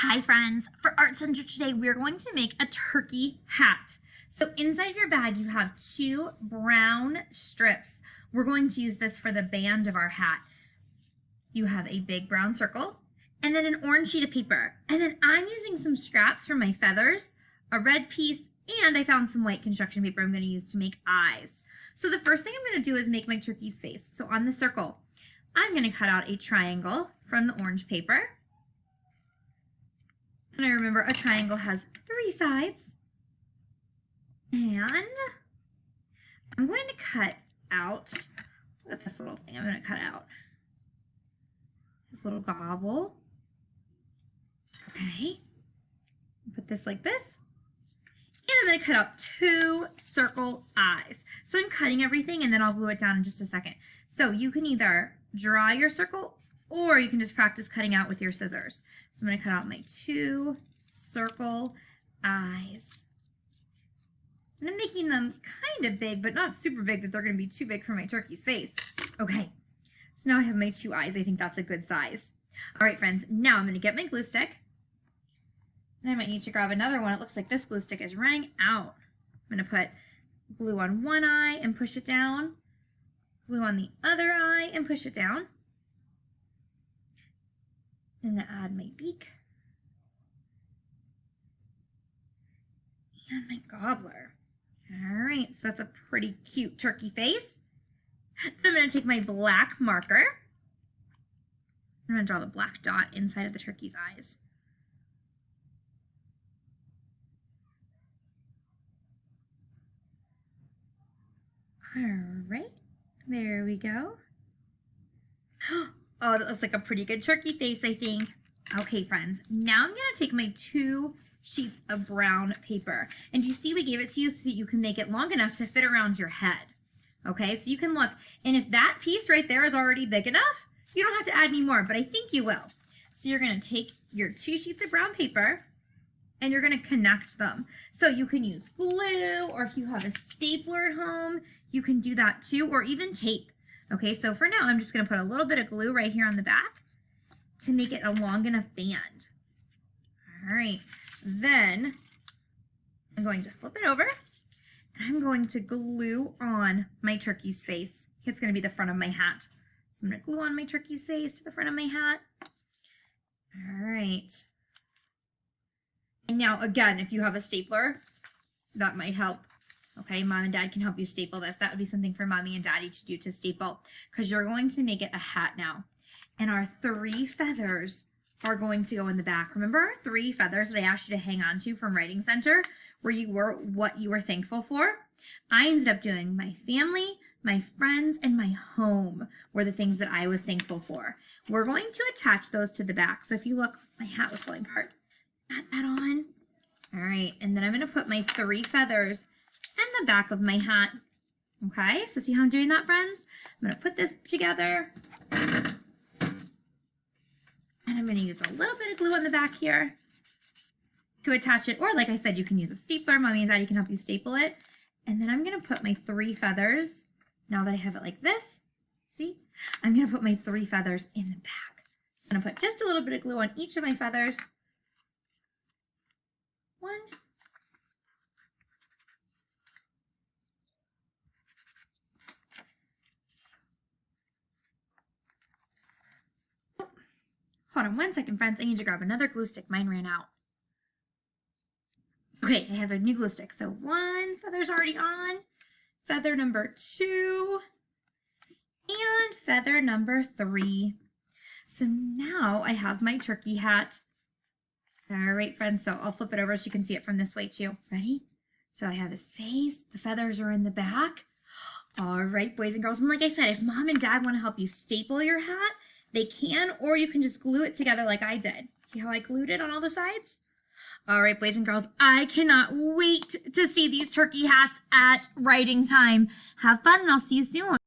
Hi friends, for Art Center today we're going to make a turkey hat. So inside your bag you have 2 brown strips. We're going to use this for the band of our hat. You have a big brown circle and then an orange sheet of paper. And then I'm using some scraps from my feathers, a red piece, and I found some white construction paper I'm going to use to make eyes. So the first thing I'm going to do is make my turkey's face. So on the circle, I'm going to cut out a triangle from the orange paper. And I remember a triangle has 3 sides. And I'm going to cut out with this little thing. I'm going to cut out this little gobble. Okay. Put this like this. And I'm going to cut out 2 circle eyes. So I'm cutting everything and then I'll glue it down in just a second. So you can either draw your circle or you can just practice cutting out with your scissors. So I'm going to cut out my 2 circle eyes. And I'm making them kind of big, but not super big that they're going to be too big for my turkey's face. Okay, so now I have my 2 eyes. I think that's a good size. All right, friends, now I'm going to get my glue stick. And I might need to grab another one. It looks like this glue stick is running out. I'm going to put glue on one eye and push it down. Glue on the other eye and push it down. I'm going to add my beak and my gobbler. All right, so that's a pretty cute turkey face. I'm going to take my black marker. I'm going to draw the black dot inside of the turkey's eyes. All right, there we go. Oh, that looks like a pretty good turkey face, I think. Okay, friends, now I'm going to take my 2 sheets of brown paper. And you see we gave it to you so that you can make it long enough to fit around your head. Okay, so you can look. And if that piece right there is already big enough, you don't have to add any more, but I think you will. So you're going to take your 2 sheets of brown paper and you're going to connect them. So you can use glue, or if you have a stapler at home, you can do that too, or even tape. Okay, so for now, I'm just going to put a little bit of glue right here on the back to make it a long enough band. All right, then I'm going to flip it over and I'm going to glue on my turkey's face. It's going to be the front of my hat. So I'm going to glue on my turkey's face to the front of my hat. All right. And now, again, if you have a stapler, that might help. Okay, Mom and Dad can help you staple this. That would be something for Mommy and Daddy to do, to staple, because you're going to make it a hat now. And our 3 feathers are going to go in the back. Remember our 3 feathers that I asked you to hang on to from Writing Center, where you were what you were thankful for? I ended up doing my family, my friends, and my home were the things that I was thankful for. We're going to attach those to the back. So if you look, my hat was falling apart. Add that on. All right, and then I'm going to put my 3 feathers in the back of my hat. Okay, so see how I'm doing that, friends? I'm going to put this together. And I'm going to use a little bit of glue on the back here to attach it. Or like I said, you can use a stapler. Mommy and Daddy can help you staple it. And then I'm going to put my 3 feathers, now that I have it like this, see? I'm going to put my 3 feathers in the back. So I'm going to put just a little bit of glue on each of my feathers. 1. Hold on one second, friends. I need to grab another glue stick. Mine ran out. Okay, I have a new glue stick. So 1 feather's already on. Feather number 2. And feather number 3. So now I have my turkey hat. All right, friends. So I'll flip it over so you can see it from this way too. Ready? So I have his face. The feathers are in the back. All right, boys and girls. And like I said, if Mom and Dad want to help you staple your hat, they can, or you can just glue it together like I did. See how I glued it on all the sides? All right, boys and girls, I cannot wait to see these turkey hats at writing time. Have fun, and I'll see you soon.